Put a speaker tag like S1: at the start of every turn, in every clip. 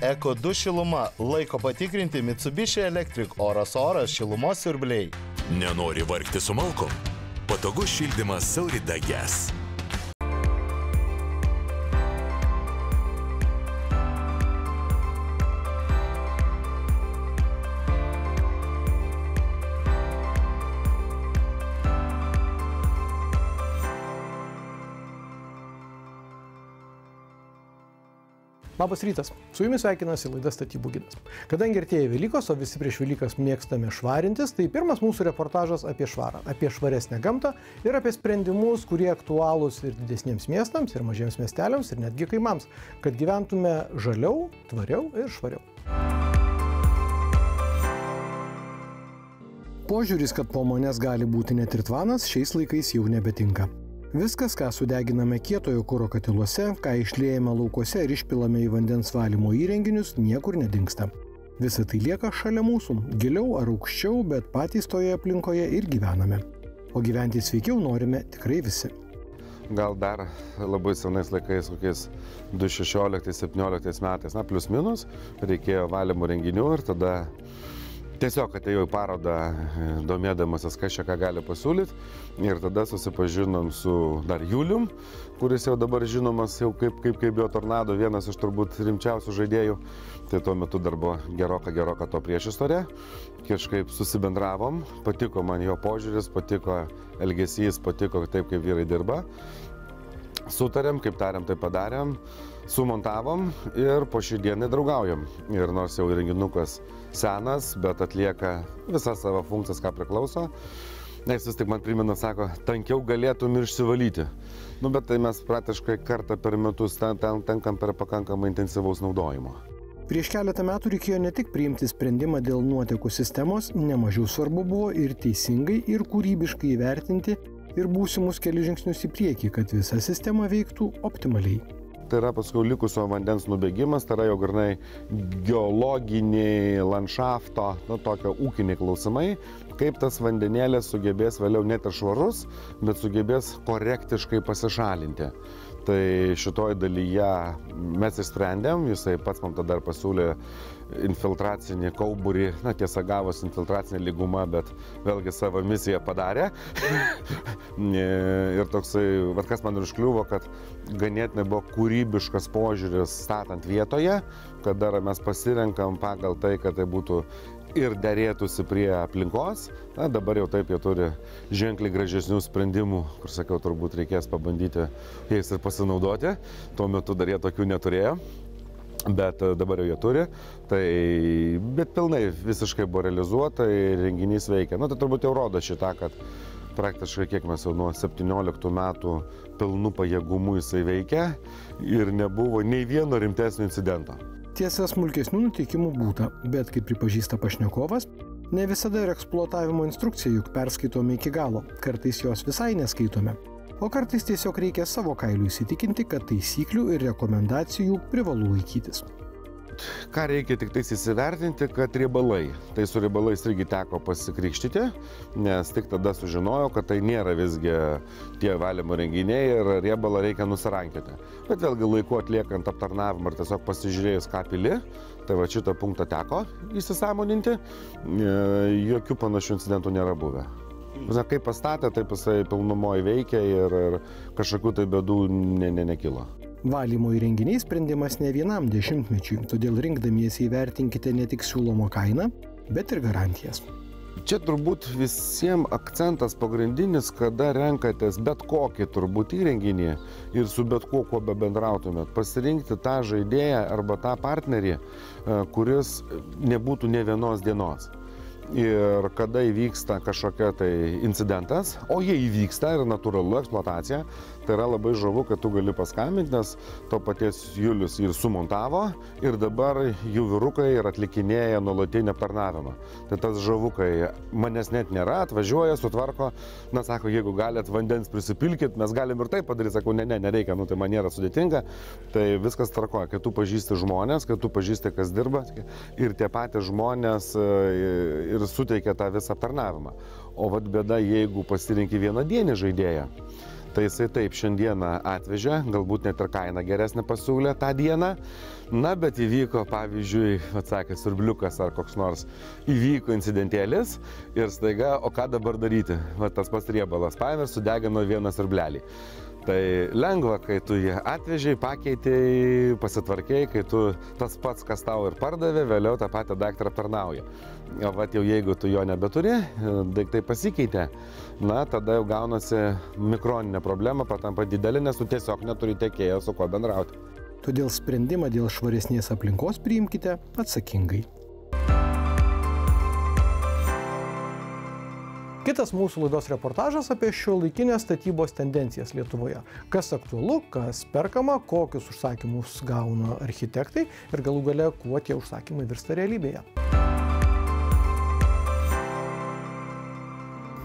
S1: Eko 2 šiluma, laiko patikrinti Mitsubishi Electric oras šilumos siurbliai.
S2: Nenori vargti su malkom? Patogus šildymas Saurida Gas.
S3: Labas rytas, su jumis sveikinasi laida Statybų gidas. Kadangi artėja Velykos, o visi prieš Velykas mėgstame švarintis, tai pirmas mūsų reportažas apie švarą, apie švaresnę gamtą ir apie sprendimus, kurie aktualūs ir didesniems miestams, ir mažiems miesteliams, ir netgi kaimams, kad gyventume žaliau, tvariau ir švariau. Požiūris, kad po manęs gali būti net ir tvanas, šiais laikais jau nebetinka. Viskas, ką sudeginame kietojo kuro katiluose, ką išliejame laukuose ir išpilame į vandens valymo įrenginius, niekur nedingsta. Visa tai lieka šalia mūsų, giliau ar aukščiau, bet patys toje aplinkoje ir gyvename. O gyventi sveikiau norime tikrai visi.
S4: Gal dar labai senais laikais, kokiais 2016-2017 metais, plius minus, reikėjo valymo renginių ir tada tiesiog atėjau į parodą, domėdamasis, kas čia ką gali pasiūlyti, ir tada susipažinom su dar Julium, kuris jau dabar žinomas jau kaip Biotornado, vienas iš turbūt rimčiausių žaidėjų. Tai tuo metu dar buvo geroka to priešistorė. Kažkaip susibendravom, patiko man jo požiūris, patiko elgesys, patiko taip, kaip vyrai dirba. Sutarėm, kaip tarėm, tai padarėm, sumontavom ir po šį dieną draugaujam. Ir nors jau įrenginukas senas, bet atlieka visas savo funkcijas, ką priklauso. Nes vis tik man primena, sako, tankiau galėtum ir išsivalyti. Bet tai mes praktiškai kartą per metus tenkam per pakankamai intensyvaus naudojimo.
S3: Prieš keletą metų reikėjo ne tik priimti sprendimą dėl nuotekų sistemos, nemažiau svarbu buvo ir teisingai, ir kūrybiškai įvertinti ir būsimus keli žingsnius į priekį, kad visa sistema veiktų optimaliai.
S4: Tai yra paskui likusio vandens nubėgimas, tai yra jau grinai geologiniai, landšafto, tokio ūkiniai klausimai, kaip tas vandenėlis sugebės vėliau net ir švarus, bet sugebės korektiškai pasišalinti. Tai šitoj dalyje mes išsprendėm, jisai pats man tada pasiūlė infiltracinį kauburį, tiesa gavos infiltracinė lyguma, bet vėlgi savo misiją padarė. Ir toksai, kas man ir užkliuvo, kad ganėtinai buvo kūrybiškas požiūris statant vietoje, kad dar mes pasirenkam pagal tai, kad tai būtų ir derėtųsi prie aplinkos. Dabar jau taip jie turi ženkliai gražesnių sprendimų, kur sakiau, turbūt reikės pabandyti jais ir pasinaudoti. Tuo metu dar jie tokių neturėjo, bet dabar jau jie turi. Bet pilnai visiškai buvo realizuota ir renginys veikia. Tai turbūt jau rodo šitą, kad praktiškai kiek mes jau nuo 17 metų pilnų pajėgumų jisai veikia ir nebuvo nei vieno rimtesnio incidento.
S3: Tiesa, smulkesnių nutikimų būta, bet kaip pripažįsta pašnekovas, ne visada ir eksploatavimo instrukciją juk perskaitome iki galo, kartais jos visai neskaitome, o kartais tiesiog reikia savo kailiu įsitikinti, kad taisyklių ir rekomendacijų privalu laikytis.
S4: Ką reikia tik tais įsivertinti, kad riebalai. Tai su riebalais irgi teko pasikrikštyti, nes tik tada sužinojau, kad tai nėra visgi tie valymo renginiai ir riebalą reikia nusirankioti. Bet vėlgi laiku atliekant aptarnavimą ir tiesiog pasižiūrėjus, ką pili, tai va šitą punktą teko įsisąmoninti, jokių panašių incidentų nėra buvę. Kaip pastatė, taip jisai pilnumoje veikia ir kažkokių tai bėdų nekilo.
S3: Valymo įrenginiai sprendimas ne vienam dešimtmečiui, todėl rinkdamiesi įvertinkite ne tik siūlomą kainą, bet ir garantijas.
S4: Čia turbūt visiems akcentas pagrindinis, kada renkatės bet kokį turbūt įrenginį ir su bet kuo bebendrautumėt, pasirinkti tą žaidėją arba tą partnerį, kuris nebūtų ne vienos dienos. Ir kada įvyksta kažkokia tai incidentas, o jie įvyksta ir natūralu eksploatacija, tai yra labai žavu, kad tu gali paskambinti, nes to paties Julius ir sumontavo ir dabar jų vyrukai ir atlikinėja nuolatinį aptarnavimą. Tai tas žavu, kai manęs net nėra, atvažiuoja, sutvarko, sako, jeigu galėt vandens prisipilkit, mes galim ir taip padaryti, sakau, nereikia, tai man nėra sudėtinga, tai viskas tvarkoja, kai tu pažįsti žmonės, kai tu pažįsti, kas dirba ir tie patys žmonės ir suteikia tą visą aptarnavimą. O vat bėda, jeigu pasirinki vienadienį žaidėją, Tai jisai taip šiandieną atvežė, galbūt net ir kainą geresnę pasiūlė tą dieną. Na, bet įvyko, pavyzdžiui, atsakė siurbliukas ar koks nors, įvyko incidentėlis ir staiga, o ką dabar daryti? Va, tas pats riebalas paėmė ir sudegino vieną siurblelį. Tai lengva, kai tu jį atvežiai, pakeitėjai, pasitvarkiai, kai tu tas pats, kas tau ir pardavė, vėliau tą patį daiktą aptarnauja. O vat jau jeigu tu jo nebeturi, daiktai pasikeitė, na, tada jau gaunasi mikroninė problema, patampa didelė, nes tu tiesiog neturi tiekėjo, su kuo bendrauti.
S3: Todėl sprendimą dėl švaresnės aplinkos priimkite atsakingai. Kitas mūsų laidos reportažas apie šiuolaikinės statybos tendencijas Lietuvoje. Kas aktualu, kas perkama, kokius užsakymus gauna architektai ir galų gale, kuo tie užsakymai virsta realybėje.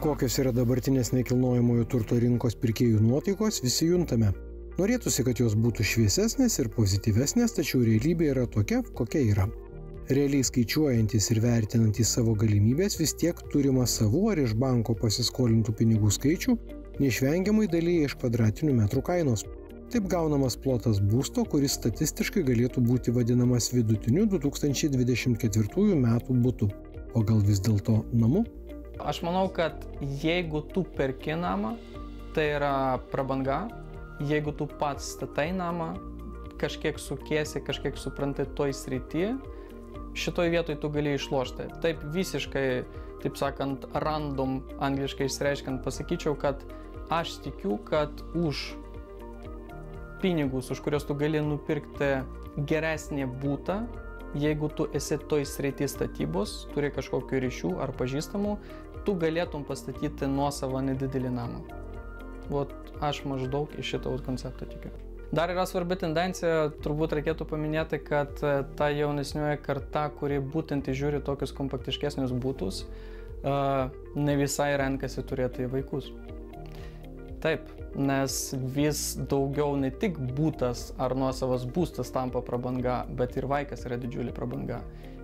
S3: Kokios yra dabartinės nekilnojamojo turto rinkos pirkėjų nuotaikos, visi juntame. Norėtųsi, kad jos būtų šviesesnės ir pozityvesnės, tačiau realybė yra tokia, kokia yra. Realiai skaičiuojantis ir vertinantis savo galimybės vis tiek turima savų ar iš banko pasiskolintų pinigų skaičių neišvengiamai dalyja iš kvadratinių metrų kainos. Taip gaunamas plotas būsto, kuris statistiškai galėtų būti vadinamas vidutiniu 2024 metų butu. O gal vis dėlto namu?
S5: Aš manau, kad jeigu tu perki namą, tai yra prabanga. Jeigu tu pats statai namą, kažkiek sukiesi, kažkiek supranti toj srity, šitoj vietoj tu gali išlošti. Taip visiškai, taip sakant, random, angliškai išreiškiant, pasakyčiau, kad aš tikiu, kad už pinigus, už kurios tu gali nupirkti geresnį būtą, jeigu tu esi toj srity statybos, turi kažkokių ryšių ar pažįstamų, tu galėtum pastatyti nuosavą nedidelį namą. Vat aš maždaug į šitą konceptą tikiu. Dar yra svarbi tendencija, turbūt reikėtų paminėti, kad ta jaunesnioji karta, kuri būtent žiūri tokius kompaktiškesnius būtus, ne visai renkasi turėti vaikus. Taip, nes vis daugiau ne tik būtas ar nuosavas būstas tampa prabanga, bet ir vaikas yra didžiulė prabanga.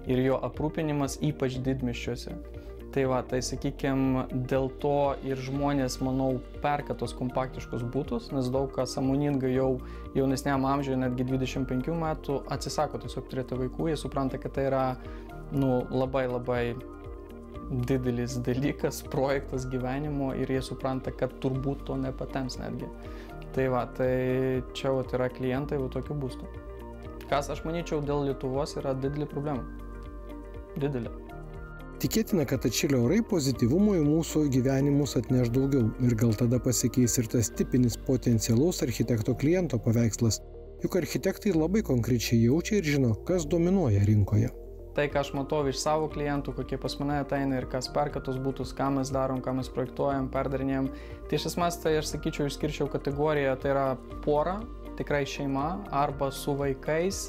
S5: Ir jo aprūpinimas ypač didmiesčiuose. Tai va, tai sakykime, dėl to ir žmonės, manau, perka tos kompaktiškus būtus, nes daug kas sąmoningai jau jaunesniam amžiuje, netgi 25 metų, atsisako tiesiog turėti vaikų, jie supranta, kad tai yra labai didelis dalykas, projektas gyvenimo ir jie supranta, kad turbūt to nepatems netgi. Tai va, tai čia yra klientai tokių būstų. Kas, aš manyčiau, dėl Lietuvos yra didelė problema. Didelė.
S3: Tikėtina, kad atšilę orai pozityvumo į mūsų gyvenimus atneš daugiau ir gal tada pasikeis ir tas tipinis potencialaus architekto kliento paveikslas, juk architektai labai konkrečiai jaučia ir žino, kas dominuoja rinkoje.
S5: Tai, ką aš matau iš savo klientų, kokie pas mane ateina ir kas perka tos būtus, ką mes darom, ką mes projektuojam, perdarinėjam, tai iš esmės tai aš sakyčiau, išskirčiau kategoriją, tai yra pora, tikrai šeima, arba su vaikais,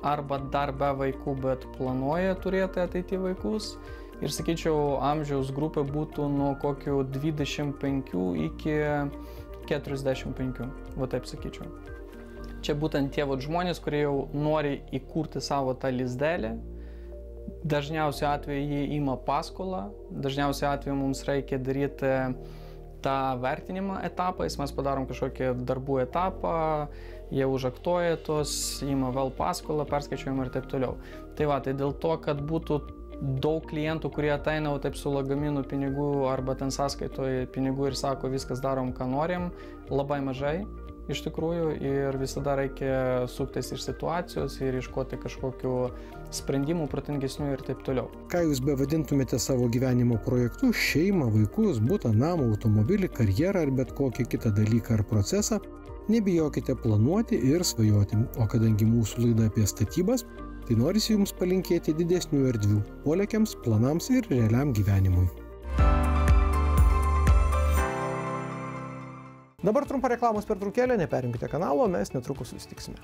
S5: arba dar be vaikų, bet planuoja turėti ateity vaikus. Ir sakyčiau, amžiaus grupė būtų nuo kokių 25 iki 45, va taip sakyčiau. Čia būtent tie žmonės, kurie jau nori įkurti savo tą lizdelį. Dažniausiai atveju jie ima paskolą, dažniausiai atveju mums reikia daryti tą vertinimą etapą, mes padarom kažkokį darbų etapą, jie užaktuoja tos, ima vėl paskolą, perskaičiuojam ir taip toliau. Tai va, tai dėl to, kad būtų daug klientų, kurie ateina taip su lagaminu pinigų arba ten sąskaitoje pinigų ir sako, viskas darom, ką norim, labai mažai iš tikrųjų ir visada reikia suktis iš situacijos ir ieškoti kažkokių sprendimų protingesnių ir taip toliau.
S3: Ką jūs bevadintumėte savo gyvenimo projektu, šeimą, vaikus, butą, namą, automobilį, karjerą ar bet kokį kitą dalyką ar procesą, nebijokite planuoti ir svajoti. O kadangi mūsų laida apie statybas, tai norisi jums palinkėti didesnių erdvių polėkiams, planams ir realiam gyvenimui. Dabar trumpa reklamos pertraukėlė, neperjungkite kanalo, mes netrukus susitiksime.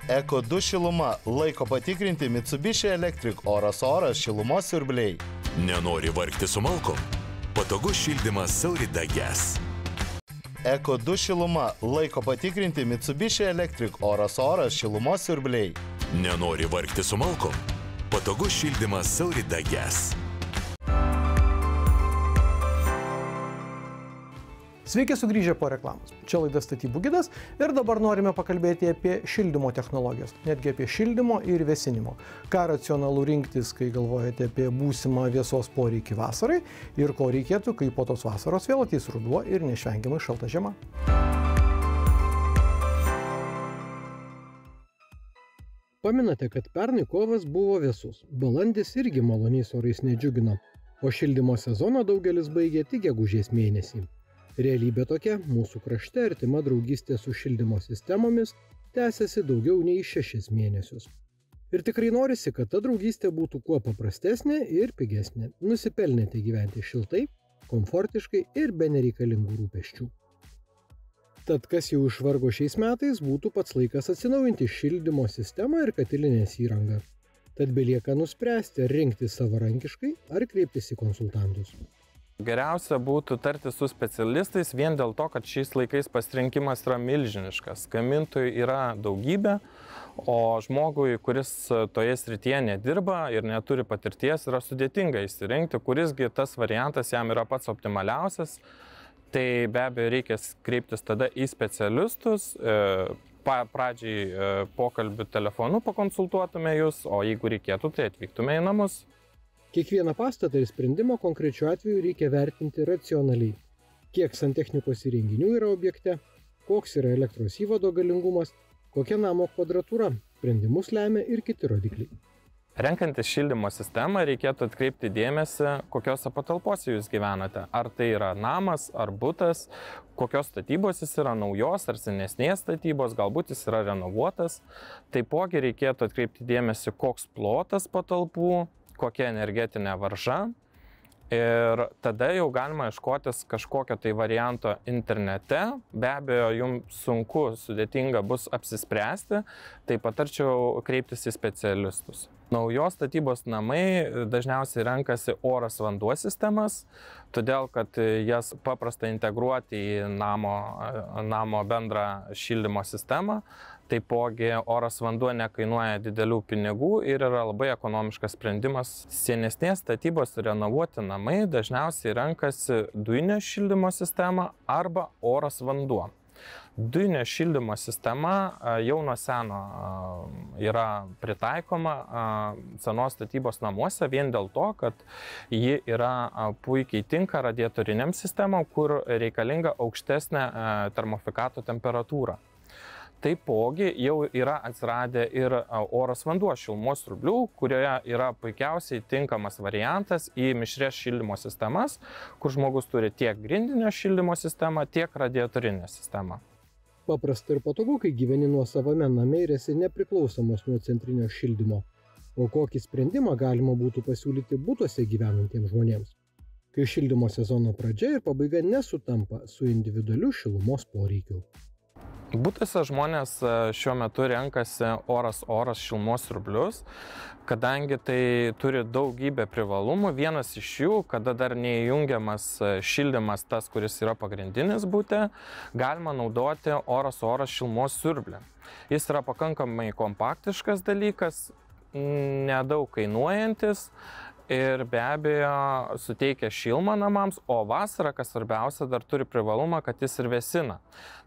S1: Eko2 šiluma. Laiko patikrinti Mitsubishi Electric oras šilumos siurbliai.
S2: Nenori vargti su malkom? Patogus šildymas Saurida Gas.
S1: Eko2 šiluma. Laiko patikrinti Mitsubishi Electric oras šilumos siurbliai.
S2: Nenori vargti su malkom? Patogus šildymas Saurida Gas.
S3: Sveiki sugrįžę po reklamos. Čia laida Statybų gidas ir dabar norime pakalbėti apie šildymo technologijas, netgi apie šildymo ir vėsinimo. Ką racionalu rinktis, kai galvojate apie būsimą vėsos poreikį vasarai ir ko reikėtų, kai po tos vasaros vėl ateis ruduo ir neišvengiamai šalta žiema. Paminate, kad pernai kovas buvo vėsus, balandis irgi maloniais orais nedžiugino, o šildymo sezoną daugelis baigė tik gegužės mėnesį. Realybė tokia, mūsų krašte artima draugystė su šildymo sistemomis tęsiasi daugiau nei 6 mėnesius. Ir tikrai norisi, kad ta draugystė būtų kuo paprastesnė ir pigesnė. Nusipelnėte gyventi šiltai, komfortiškai ir be nereikalingų rūpesčių. Tad kas jau išvargo šiais metais, būtų pats laikas atsinaujinti šildymo sistemą ir katilinės įrangą. Tad belieka nuspręsti, ar rinktis savarankiškai, ar kreiptis į konsultantus.
S6: Geriausia būtų tarti su specialistais vien dėl to, kad šiais laikais pasirinkimas yra milžiniškas. Gamintojų yra daugybė, o žmogui, kuris toje srityje nedirba ir neturi patirties, yra sudėtinga išsirinkti, kurisgi tas variantas jam yra pats optimaliausias. Tai be abejo reikia kreiptis tada į specialistus, pradžiai pokalbių telefonu pakonsultuotume jūs, o jeigu reikėtų, tai atvyktume į namus.
S3: Kiekvieną pastatą ir sprendimą konkrečiu atveju reikia vertinti racionaliai. Kiek santechnikos įrenginių yra objekte, koks yra elektros įvado galingumas, kokia namo kvadratūra, sprendimus lemia ir kiti rodikliai.
S6: Renkantis šildymo sistemą reikėtų atkreipti dėmesį, kokiose patalpose jūs gyvenate. Ar tai yra namas, ar butas, kokios statybos jis yra, naujos ar senesnės statybos, galbūt jis yra renovuotas. Taipogi reikėtų atkreipti dėmesį, koks plotas patalpų, kokia energetinė varža. Ir tada jau galima ieškotis kažkokio tai varianto internete. Be abejo, jums sunku, sudėtinga bus apsispręsti, tai patarčiau kreiptis į specialistus. Naujos statybos namai dažniausiai renkasi oras vanduo sistemas, todėl kad jas paprasta integruoti į namo bendrą šildymo sistemą. Taipogi oras vanduo nekainuoja didelių pinigų ir yra labai ekonomiškas sprendimas. Senesnės statybos renovuoti namai dažniausiai renkasi dujinio šildymo sistemą arba oras vanduo. Dujinio šildymo sistema jau nuo seno yra pritaikoma senos statybos namuose vien dėl to, kad ji yra puikiai tinka radiatoriniam sistemam, kur reikalinga aukštesnė termofikato temperatūra. Taipogi jau yra atsiradę ir oras vanduo šilumos siurblių, kurioje yra puikiausiai tinkamas variantas į mišrias šildymo sistemas, kur žmogus turi tiek grindinio šildymo sistemą, tiek radiatorinę sistemą.
S3: Paprasta ir patogu, kai gyveni nuosavame name ir esi nepriklausomas nuo centrinio šildymo. O kokį sprendimą galima būtų pasiūlyti butuose gyvenantiems žmonėms, kai šildymo sezono pradžia ir pabaiga nesutampa su individualiu šilumos poreikiu.
S6: Butuose žmonės šiuo metu renkasi oras šilumos siurblius, kadangi tai turi daugybę privalumų. Vienas iš jų, kada dar neįjungiamas šildymas tas, kuris yra pagrindinis bute, galima naudoti oras šilumos siurblį. Jis yra pakankamai kompaktiškas dalykas, nedaug kainuojantis ir be abejo suteikia šilumą namams, o vasarą, kas svarbiausia, dar turi privalumą, kad jis ir vėsina.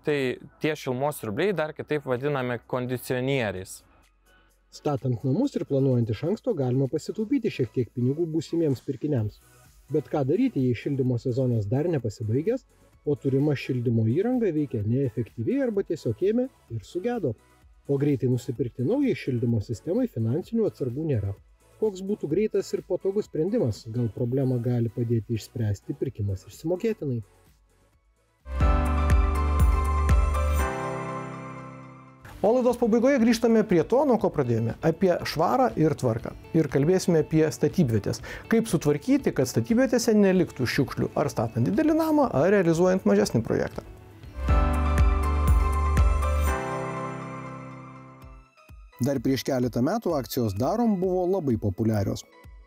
S6: Tai tie šilumos siurbliai dar kitaip vadinami kondicionieriais.
S3: Statant namus ir planuojant iš anksto galima pasitaupyti šiek tiek pinigų būsimiems pirkiniams. Bet ką daryti, jei šildymo sezonas dar nepasibaigęs, o turima šildymo įranga veikia neefektyviai arba tiesiog ėmė ir sugedo. O greitai nusipirkti naujai šildymo sistemai finansinių atsargų nėra. Koks būtų greitas ir patogus sprendimas, gal problemą gali padėti išspręsti pirkimas išsimokėtinai. O laidos pabaigoje grįžtame prie to, nuo ko pradėjome – apie švarą ir tvarką. Ir kalbėsime apie statybvietės. Kaip sutvarkyti, kad statybvietėse neliktų šiukšlių, ar statant didelį namą, ar realizuojant mažesnį projektą. Dar prieš keletą metų akcijos Darom buvo labai populiarios.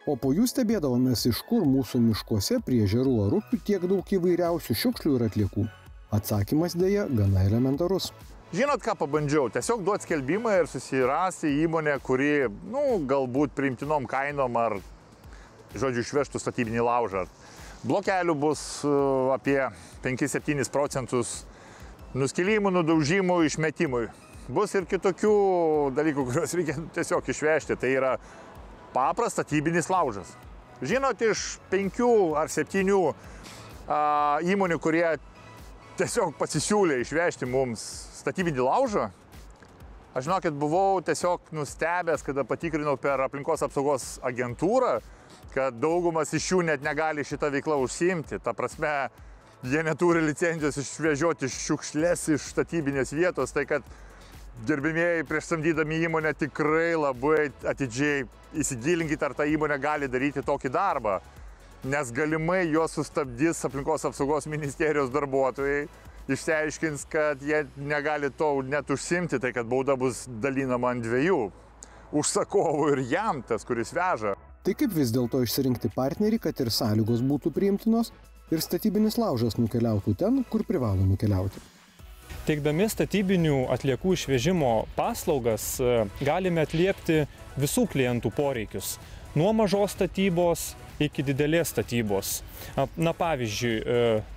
S3: O po jų stebėdavomės, iš kur mūsų miškuose prie ežerų ar upių tiek daug įvairiausių šiukšlių ir atliekų. Atsakymas dėja gana elementarus.
S7: Žinot, ką pabandžiau? Tiesiog duoti skelbimą ir susirasti įmonę, kuri, galbūt priimtinom kainom ar, žodžiu, išvežtų statybinį laužą. blokelių bus apie 5-7 procentus nuskilimų, nudaužimų, išmetimui. Bus ir kitokių dalykų, kuriuos reikia tiesiog išvežti. Tai yra paprastas statybinis laužas. Žinot, iš 5 ar 7 įmonių, kurie tiesiog pasisiūlė išvežti mums statybinį laužą, aš žinokit, buvau tiesiog nustebęs, kada patikrinau per aplinkos apsaugos agentūrą, kad daugumas iš jų net negali šitą veiklą užsiimti. Ta prasme, jie neturi licencijos išvežioti šiukšlės iš statybinės vietos, tai kad gerbimieji prieš samdydami įmonę tikrai labai atidžiai įsigilinkite, ar ta įmonė gali daryti tokį darbą, nes galimai juos sustabdys aplinkos apsaugos ministerijos darbuotojai, išsiaiškins, kad jie negali to net užsimti, tai kad bauda bus dalinama ant 2 užsakovų ir jam tas, kuris veža.
S3: Tai kaip vis dėlto išsirinkti partnerį, kad ir sąlygos būtų priimtinos ir statybinis laužas nukeliautų ten, kur privalo nukeliauti?
S8: Teikdami statybinių atliekų išvežimo paslaugas galime atliepti visų klientų poreikius. Nuo mažos statybos iki didelės statybos. Na pavyzdžiui,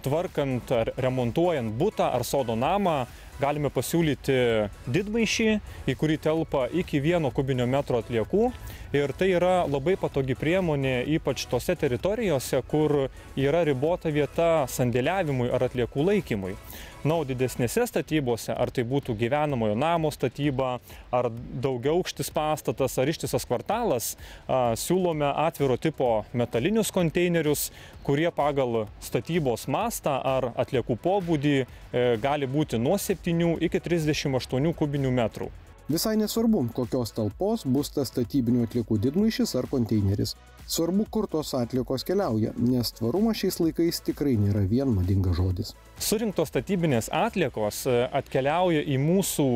S8: tvarkant ar remontuojant butą ar sodo namą, galime pasiūlyti didmaišį, į kurį telpa iki 1 kubinio metro atliekų. Ir tai yra labai patogi priemonė, ypač tose teritorijose, kur yra ribota vieta sandėliavimui ar atliekų laikymui. Na, o didesnėse statybose, ar tai būtų gyvenamojo namo statyba, ar daugiaaukštis pastatas, ar ištisas kvartalas, siūlome atviro tipo metalinius konteinerius, kurie pagal statybos mastą ar atliekų pobūdį gali būti nuo 7 iki 38 kubinių metrų.
S3: Visai nesvarbu, kokios talpos bus tas statybinių atliekų didmaišis ar konteineris. Svarbu, kur tos atliekos keliauja, nes tvarumas šiais laikais tikrai nėra vien madingas žodis.
S8: Surinktos statybinės atliekos atkeliauja į mūsų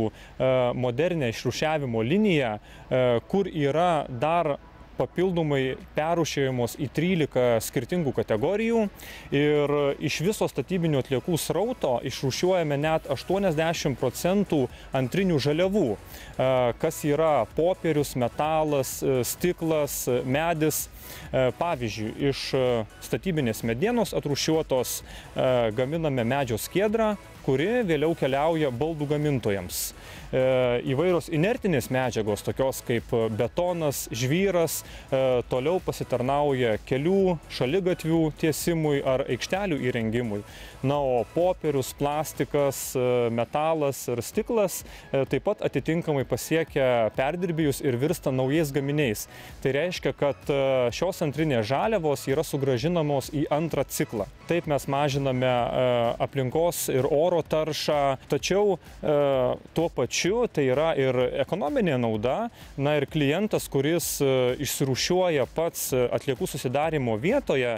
S8: modernę išrūšiavimo liniją, kur yra dar papildomai perrūšiuojamos į 13 skirtingų kategorijų ir iš viso statybinių atliekų srauto išrūšiuojame net 80% antrinių žaliavų, kas yra popierius, metalas, stiklas, medis. Pavyzdžiui, iš statybinės medienos atrūšiuotos gaminame medžio skiedrą, kuri vėliau keliauja baldų gamintojams. Įvairios inertinės medžiagos, tokios kaip betonas, žvyras, toliau pasitarnauja kelių, šaligatvių tiesimui ar aikštelių įrengimui. Na, o popierius, plastikas, metalas ir stiklas taip pat atitinkamai pasiekia perdirbėjus ir virsta naujais gaminiais. Tai reiškia, kad šios antrinės žaliavos yra sugrąžinamos į antrą ciklą. Taip mes mažiname aplinkos ir oro taršą, tačiau tuo pačiu tai yra ir ekonominė nauda. Na ir klientas, kuris išsirūšiuoja pats atliekų susidarimo vietoje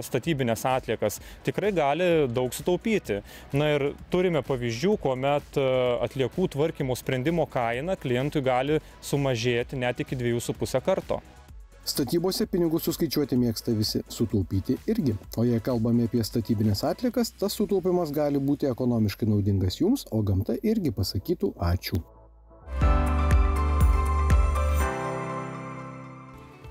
S8: statybinės atliekas, tikrai gali daug sutaupyti. Na ir turime pavyzdžių, kuomet atliekų tvarkymo sprendimo kaina klientui gali sumažėti net iki 2,5 karto.
S3: Statybose pinigus suskaičiuoti mėgsta visi, sutaupyti irgi. O jei kalbame apie statybinės atliekas, tas sutaupimas gali būti ekonomiškai naudingas jums, o gamta irgi pasakytų ačiū.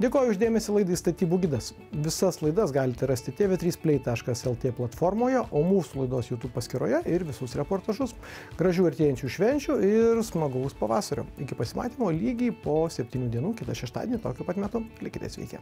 S3: Dėkoju uždėmesį laidai Statybų gidas. Visas laidas galite rasti tv3play.lt platformoje, o mūsų laidos YouTube paskyroje ir visus reportažus. Gražių artėjančių švenčių ir smagaus pavasario. Iki pasimatymo lygiai po 7 dienų, kitą šeštadienį, tokiu pat metu. Likite sveiki.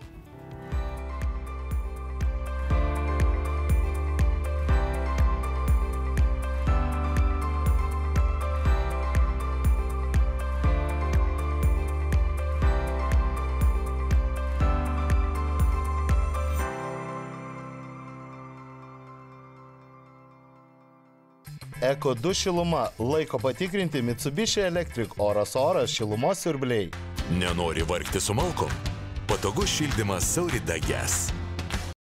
S1: Eko 2 šiluma. Laiko patikrinti Mitsubishi Electric oras šilumos siurbliai.
S2: Nenori vargti su malkom? Patogus šildymas Saurida Gas.